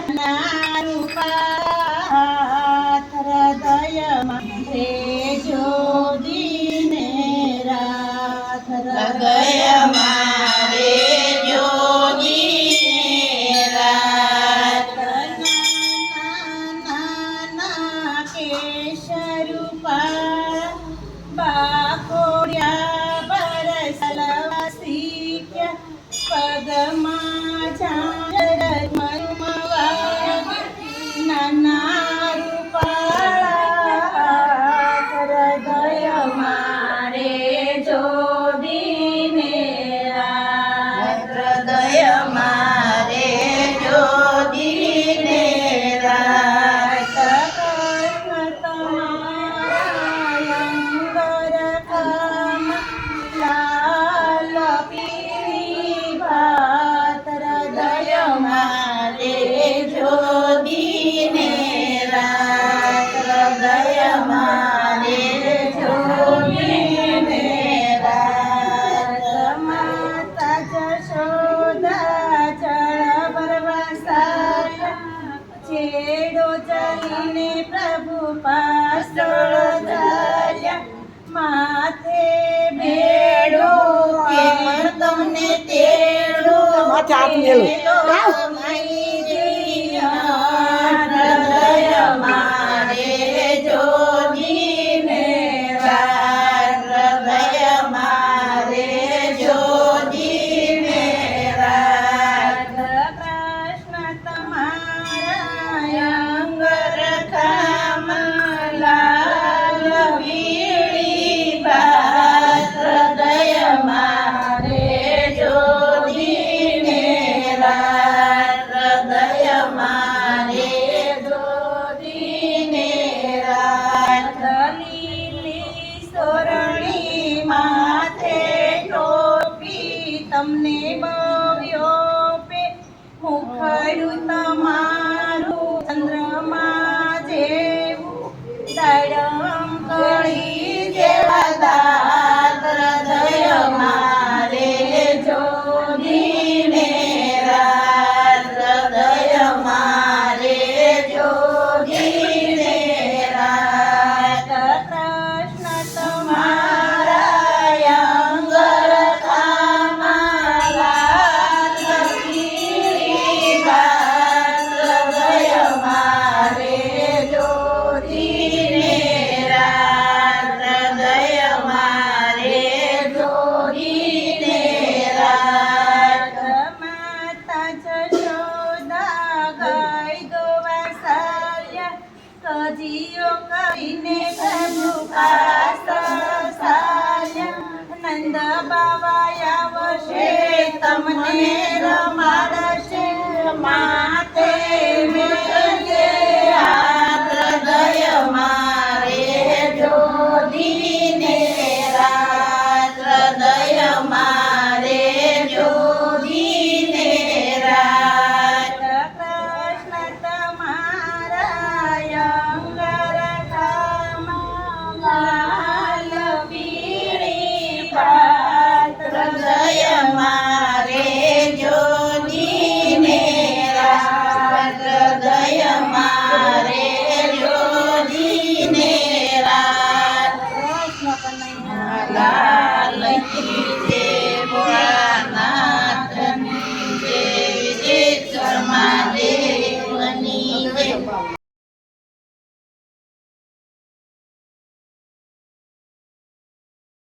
નારૂપાત હૃદયમાં રેજો દિને રાત હૃદયમાં રેજો દિને રાત નાના કેશરૂપા બાકોડ્યા બરસલવા શીખ્યા પગમાં ઝાંઝર મરમવા નાના રૂપાળા હૃદયમાં રેજો દિને રાત હૃદયમાં રેજો દિને રાત કૃષ્ણ તમારા અંગર કામ લાલ પીળી ભાત હૃદયમાં રેજો દિને રાત હૃદયમાં રેજો દિને રાત માતા જશોદા જળ ભરવા સાયા છેડો ચલીને પ્રભુ પાછળ ચાલ્યા માથે બેડો કેમ તમને તેડો હૃદયમાં રેજો દિને રાત હૃદયમાં રેજો દિને રાત કૃષ્ણ તમારા અંગર ખામાં લાલ પીળી ભાત હૃદયમાં રેજો દિને રાત હૃદયમાં રેજો દિને રાત લીલી સોરણી માથે ટોપી તમને બવ્યો પે મુખડું તમારું ચંદ્રમા જેવું દાડમ કળી જેવા દાંત હૃદયમાં રેજો દિને રાત હૃદયમાં રેજો દિને રાત કૃષ્ણ તમારા અંગર કામાં લાલ પીળી ભાત હૃદયમાં રેજો દિને રાત હૃદયમાં રેજો દિને રાત માતા જશોદા ગાય દોવા સાર્યા કજીઓ કરીને પ્રભુ પાછળ સાર્યા નંદ બાવા આવશે તમને રમાડ